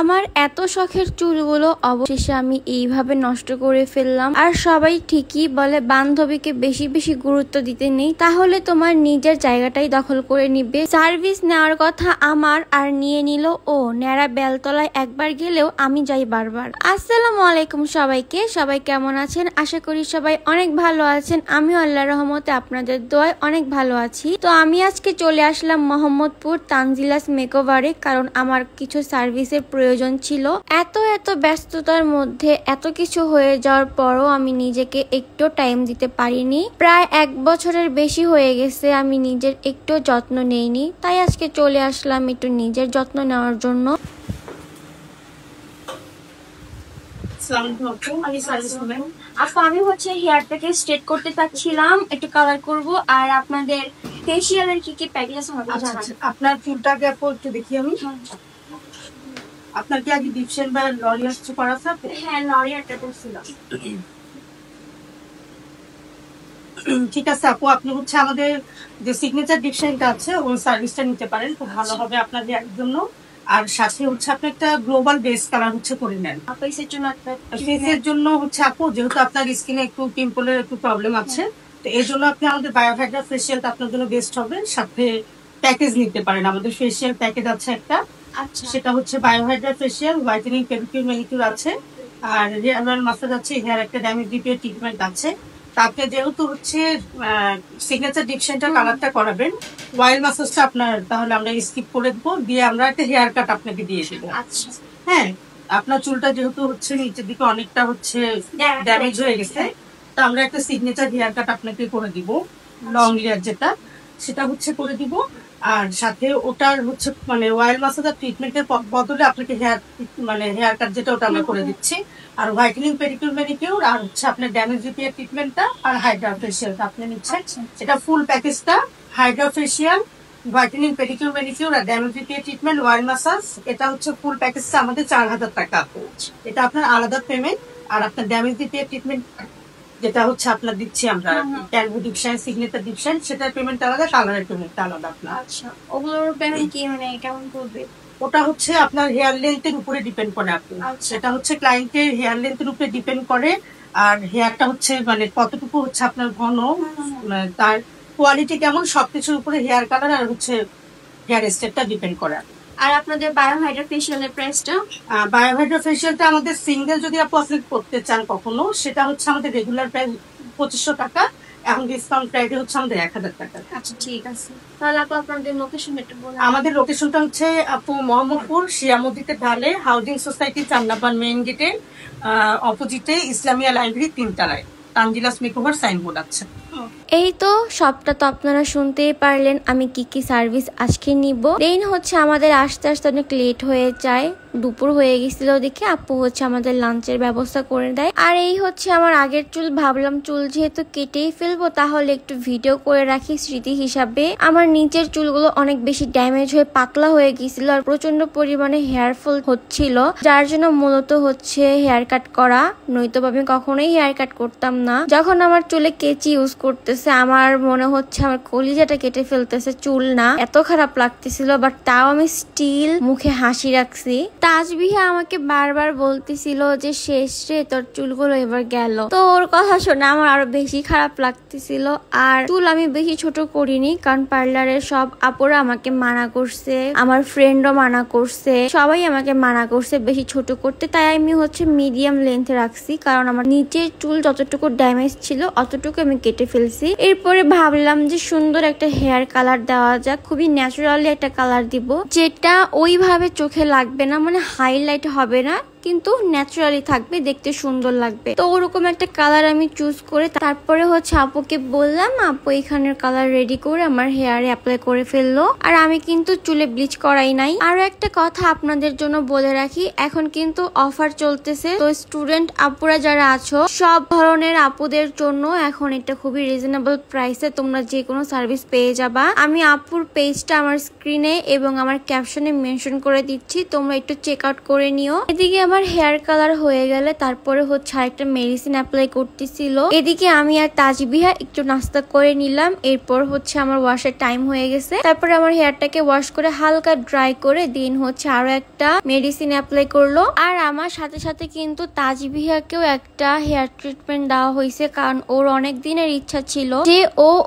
আমার এত শখের চুলগুলো অবশেষে আমি এইভাবে নষ্ট করে ফেললাম। আর সবাই ঠিকই বলে বান্ধবীকে বেশি বেশি গুরুত্ব দিতে নেই, তাহলে তোমার নিজের জায়গাটাই দখল করে নিবে। সার্ভিস নেওয়ার কথা আমার, আর নিয়ে নিল ও। ন্যাড়া বেলতলায় একবার গেলেও আমি যাই বারবার। আসসালামু আলাইকুম সবাইকে, সবাই কেমন আছেন? আশা করি সবাই অনেক ভালো আছেন। আমিও আল্লাহর রহমতে আপনাদের দোয়ায় অনেক ভালো আছি। তো আমি আজকে চলে আসলাম মোহাম্মদপুর তানজিলাস মেকওভারে, কারণ আমার কিছু সার্ভিসের প্রয়োজন ছিল। এত ব্যস্ততার মধ্যে এত কিছু হয়ে যাওয়ার পরও আমি নিজেকে একটু টাইম দিতে পারিনি। প্রায় 1 বছরের বেশি হয়ে গেছে আমি নিজের একটু যত্ন নেইনি, তাই আজকে চলে আসলাম একটু নিজের যত্ন নেওয়ার জন্য। আমি হচ্ছে হেয়ারটাকে স্ট্রেট করতে চাচ্ছিলাম, একটু কালার করব। আর আপনাদের ফেসিয়ালের কি কি প্যাকেজ আছে আমাকে জানান। আপনার চুলটাকে একটু দেখি আমি। আপনার কি আগে ডিপশন বা লরিয়াল কিছু করা আছে? হ্যাঁ, লরিয়ালটা করছিল। ঠিক আছে আপু, আপনি হচ্ছে আমাদের যে সিগনেচার ডিপশনটা আছে ওই সার্ভিসটা নিতে পারেন, খুব ভালো হবে আপনাদের জন্য। আর সাথে হচ্ছে আপনি একটা গ্লোবাল বেস কালার হচ্ছে করে নেন। ফেসের জন্য হচ্ছে আপু, যেহেতু আপনার স্কিনে একটু পিম্পলের একটু প্রবলেম আছে, তো এই জন্য আপনি আমাদের বায়োহাইড্রা ফেসিয়ালটা আপনার জন্য বেস্ট হবে। সাথে প্যাকেজ নিতে পারেন, আমাদের ফেসিয়াল প্যাকেজ আছে একটা। আচ্ছা, সেটা হচ্ছে Biohydra facial, whitening, pedicure, manicure আছে। আর হেয়ার অয়েল মাসাজ আছে, হেয়ার একটা ড্যামেজ রিপেয়ার ট্রিটমেন্ট আছে। তাতে যেহেতু হচ্ছে সিগনেচার ডিপশনটা কালারটা করাবেন, অয়েল মাসাজটা আপনার তাহলে আমরা স্কিপ করে দেবো, দিয়ে আমরা একটা হেয়ার কাট আপনাকে দিয়ে দেবো। আচ্ছা হ্যাঁ, আপনার চুলটা যেহেতু হচ্ছে নিচের দিকে অনেকটা হচ্ছে ড্যামেজ হয়ে গেছে, তো আমরা একটা সিগনেচার হেয়ার কাট আপনাকে করে দিব, লং লেয়ার যেটা, সেটা হচ্ছে করে দিব। আর সাথে ওটার হচ্ছে মানে অয়েল মাসাজ আর ট্রিটমেন্টের বদলে আপনাকে হেয়ার কাট যেটা ওটা আমরা করে দিচ্ছি। আর হোয়াইটেনিং, পেডিকিউর, ম্যানিকিউর, আর হচ্ছে আপনার ড্যামেজ রিপেয়ার ট্রিটমেন্টটা আর হাইড্রা ফেসিয়ালটা আপনি নিচ্ছেন। এটা ফুল প্যাকেজটা, hydra facial, whitening, pedicure, manicure আর damage repair treatment, oil massage, এটা হচ্ছে ফুল প্যাকেজটা আমাদের 4000 টাকা। এটা আপনার আলাদা পেমেন্ট। আর আপনার ড্যামেজ রিপেয়ার ট্রিটমেন্ট যেটা হচ্ছে আপনার দিচ্ছি আমরা ক্যালভো ডিপশন, সিগনেচার ডিপশন, সেটার পেমেন্ট আলাদা, কালারের পেমেন্ট আলাদা আপনার। আচ্ছা, ওগুলোর পেমেন্ট কি মানে কেমন করবে? ওটা হচ্ছে আপনার হেয়ার লেন্থের উপরে ডিপেন্ড করে আপনি। সেটা হচ্ছে ক্লায়েন্টের হেয়ার লেন্থের উপরে ডিপেন্ড করে। আর হেয়ারটা হচ্ছে মানে কতটুকু হচ্ছে আপনার ঘন, তার কোয়ালিটি কেমন, সবকিছুর উপরে হেয়ার কালার আর হচ্ছে হেয়ার স্টাইলটা ডিপেন্ড করে। আর আপনাদের বায়োহাইড্রা ফেসিয়ালের প্রাইসটা? বায়োহাইড্রা ফেসিয়ালটা আমাদের সিঙ্গেল যদি আপনি করতে চান কখনো, সেটা হচ্ছে আমাদের রেগুলার প্রাইস 2500 টাকা, এখন ডিসকাউন্ট প্রাইসে হচ্ছে আমাদের 1000 টাকা। আচ্ছা ঠিক আছে, তাহলে আপু আপনাদের লোকেশন একটু বলুন। আমাদের লোকেশনটা হচ্ছে আপু মোহাম্মদপুর শিয়ামতিতে ঢালে হাউজিং সোসাইটি 4 নম্বর মেইন গেটে অপোজিটে ইসলামিয়া লাইব্রেরি 3 তলায় তানজিলাস মেকওভার সাইনবোর্ড আছে। এই তো সবটা তো আপনারা শুনতেই পারলেন আমি কি কি সার্ভিস আজকে নিব। দেন হচ্ছে আমাদের আস্তে আস্তে অনেক লেট হয়ে যায়, দুপুর হয়ে গেছিল দেখে আপু হচ্ছে আমাদের লাঞ্চের ব্যবস্থা করে দেয়। আর এই হচ্ছে আমার আগের চুল, ভাবলাম চুল যেহেতু কেটেই ফেলবো তাহলে একটু ভিডিও করে রাখি স্মৃতি হিসাবে। আমার নিচের চুলগুলো অনেক বেশি ড্যামেজ হয়ে পাতলা হয়ে গেছিল আর প্রচন্ড পরিমাণে হেয়ার ফল হচ্ছিল, যার জন্য মূলত হচ্ছে হেয়ার কাট করা, নয়তো আমি কখনোই হেয়ার কাট করতাম না। যখন আমার চুলে কেচি ইউজ করতেছে আমার মনে হচ্ছে আমার কলিজাটা কেটে ফেলতেছে, চুল না, এত খারাপ লাগতেছিল। বাট তাও আমি স্টিল মুখে হাসি রাখছি। তাজবিহা আমাকে বারবার বলতেছিল যে শেষ রে, তোর চুলগুলো এবার গেল। তো ওর কথা শুনে আমার আরো বেশি খারাপ লাগতেছিল। আর চুল আমি বেশি ছোট করিনি, কারণ পার্লারের সব আপুরা আমাকে মানা করছে, আমার ফ্রেন্ডও মানা করছে, সবাই আমাকে মানা করছে বেশি ছোট করতে। তাই আমি হচ্ছে মিডিয়াম লেন্থে রাখছি, কারণ আমার নিচের চুল যতটুকু ড্যামেজ ছিল অতটুকু আমি কেটে ফেলছি। এরপরে ভাবলাম যে সুন্দর একটা হেয়ার কালার দেওয়া যাক, খুবই ন্যাচারালি একটা কালার দিব, যেটা ওইভাবে চোখে লাগবে না, মানে হাইলাইট হবে না, কিন্তু ন্যাচারালি থাকবে, দেখতে সুন্দর লাগবে। তো ওরকম একটা কালার আমি চুজ করে তারপরে হচ্ছে আপুকে বললাম, আপু এখানের কালার রেডি করে আমার হেয়ারে অ্যাপ্লাই করে ফেললো। আর আমি কিন্তু চুলে ব্লিচ করাই নাই। আরো একটা কথা আপনাদের জন্য বলে রাখি, এখন কিন্তু অফার চলতেছে, তো স্টুডেন্ট আপুরা যারা আছো সব ধরনের আপুদের জন্য এখন এটা খুবই রিজনেবল প্রাইসে তোমরা যে কোনো সার্ভিস পেয়ে যাবা। আমি আপুর পেজটা আমার স্ক্রিনে এবং আমার ক্যাপশনে মেনশন করে দিচ্ছি, তোমরা একটু চেক আউট করে নিও। এদিকে আমার হেয়ার কালার হয়ে গেলে তারপরে হচ্ছে আরেকটা মেডিসিন অ্যাপ্লাই করতেছিল। এদিকে আমি আর তাজবিহা একটু নাস্তা করে নিলাম। এরপর হচ্ছে আমার ওয়াশের টাইম হয়ে গেছে। তারপরে আমার হেয়ারটাকে ওয়াশ করে হালকা ড্রাই করে দিন হচ্ছে আরো একটা মেডিসিন অ্যাপ্লাই করলো। আর আমার সাথে সাথে কিন্তু তাজবিহাকেও একটা হেয়ার ট্রিটমেন্ট দেওয়া হয়েছে, কারণ ওর অনেক দিনের ইচ্ছা ছিল যে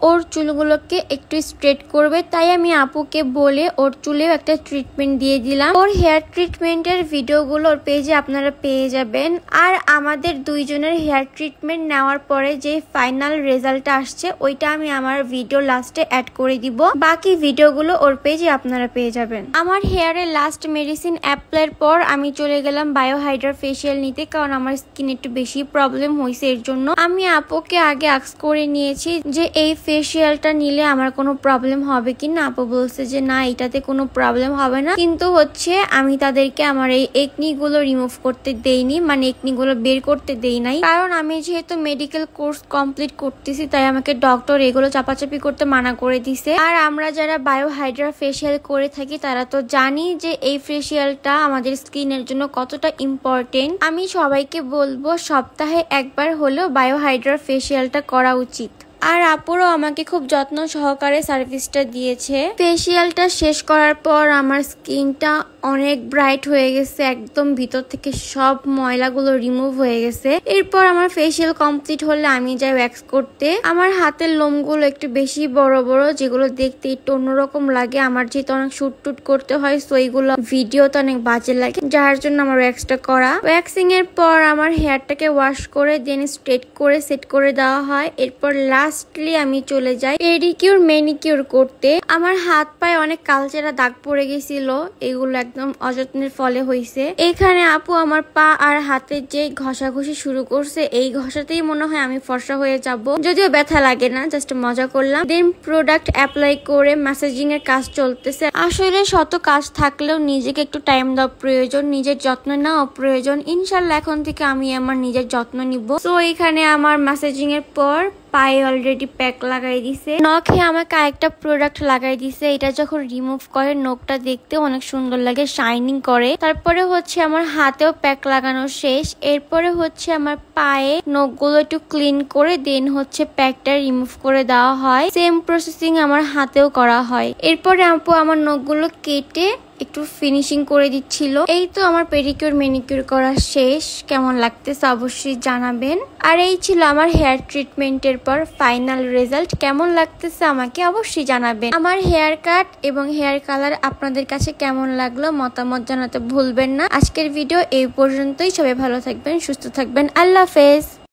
ওর চুলগুলোকে একটু স্ট্রেট করবে। তাই আমি আপুকে বলে ওর চুলেও একটা ট্রিটমেন্ট দিয়ে দিলাম। ওর হেয়ার ট্রিটমেন্টের ভিডিওগুলো ওর পেজে আপনারা পেয়ে যাবেন। আর আমাদের দুইজনের হেয়ার ট্রিটমেন্ট নেওয়ার পরে যে ফাইনাল রেজাল্ট আসছে ওইটা আমি আমার ভিডিও লাস্টে অ্যাড করে দিব। বাকি ভিডিওগুলো ওর পেজে আপনারা পেয়ে যাবেন। আমার হেয়ারের লাস্ট মেডিসিন অ্যাপ্লাইয়ের পর আমি চলে গেলাম বায়োহাইড্রা ফেসিয়াল নিতে, কারণ আমার স্কিন একটু বেশি প্রবলেম হয়েছে। এর জন্য আমি আপুকে আগে আস্ক করে নিয়েছি যে এই ফেসিয়ালটা নিলে আমার কোনো প্রবলেম হবে কিনা। আপু বলছে যে না, এটাতে কোনো প্রবলেম হবে না। কিন্তু হচ্ছে আমি তাদেরকে আমার এই একনি গুলো রিমুভ করতে দেইনি, মানে একনি গুলো বের করতে দেই নাই, কারণ আমি যেহেতু মেডিকেল কোর্স কমপ্লিট করতেছি তাই আমাকে ডক্টর এগুলো চাপাচাপি করতে মানা করে দিছে। আর আমরা যারা বায়োহাইড্রা ফেসিয়াল করে থাকি তারা তো জানি যে এই ফেসিয়ালটা আমাদের স্কিনের জন্য কতটা ইম্পর্টেন্ট। আমি সবাইকে বলবো সপ্তাহে একবার হলেও বায়োহাইড্রা ফেসিয়ালটা করা উচিত। আর আপুরও আমাকে খুব যত্ন সহকারে সার্ভিসটা দিয়েছে। ফেসিয়ালটা শেষ করার পর আমার স্কিনটা অনেক ব্রাইট হয়ে গেছে, একদম ভিতর থেকে সব ময়লাগুলো রিমুভ হয়ে গেছে। এরপর আমার ফেসিয়াল কমপ্লিট হলে আমি যাই ওয়্যাক্স করতে। আমার হাতের লোমগুলো একটু বেশি বড় বড়, যেগুলো দেখতে একটু অন্যরকম লাগে। আমার যেহেতু অনেক শুট টুট করতে হয় সো এইগুলো ভিডিওতে অনেক বাজে লাগে, যার জন্য আমার ওয়্যাক্সটা করা। ওয়্যাক্সিং এর পর আমার হেয়ারটাকে ওয়াশ করে দেন স্ট্রেট করে সেট করে দেওয়া হয়। এরপর লাস্টলি আমি চলে যাই পেডিকিউর ম্যানিকিউর করতে। আমার হাত পায়ে অনেক কালচেরা দাগ পড়ে গেছিল, এগুলো একদম অযত্নের ফলে হয়েছে। এখানে আপু আমার পা আর হাতের যে ঘষাঘষি শুরু করছে, এই ঘষাতেই মনে হয় আমি ফর্সা হয়ে যাব, যদিও ব্যথা লাগে না, জাস্ট মজা করলাম। দেন প্রোডাক্ট অ্যাপ্লাই করে ম্যাসেজিং এর কাজ চলতেছে। আসলে শত কাজ থাকলেও নিজেকে একটু টাইম দেওয়া প্রয়োজন, নিজের যত্ন নেওয়া প্রয়োজন। ইনশাল্লাহ এখন থেকে আমি আমার নিজের যত্ন নিব। তো এখানে আমার ম্যাসেজিং এর পর পায়ে অলরেডি প্যাক লাগাই দিছে, নখে আমাকে আরেকটা প্রোডাক্ট লাগাই দিছে। এটা যখন রিমুভ করে নখটা দেখতে অনেক সুন্দর লাগে, শাইনিং করে। তারপরে হচ্ছে আমার হাতেও প্যাক লাগানো শেষ। এরপরে হচ্ছে আমার পায়ে নখগুলো একটু ক্লিন করে দেন হচ্ছে প্যাকটা রিমুভ করে দেওয়া হয়। সেম প্রসেসিং আমার হাতেও করা হয়। এরপরে আপু আমার নখগুলো কেটে একটু ফিনিশিং করে দিচ্ছিল। এই তো আমার পেডিকিউর ম্যানিকিউর করা শেষ। কেমন লাগতেছে অবশ্যই জানাবেন। আর এই ছিল আমার হেয়ার ট্রিটমেন্টের পর ফাইনাল রেজাল্ট। কেমন লাগতেছে আমাকে অবশ্যই জানাবেন। আমার হেয়ার কাট এবং হেয়ার কালার আপনাদের কাছে কেমন লাগলো মতামত জানাতে ভুলবেন না। আজকের ভিডিও এই পর্যন্তই। সবাই ভালো থাকবেন, সুস্থ থাকবেন। আল্লাহ হাফেজ।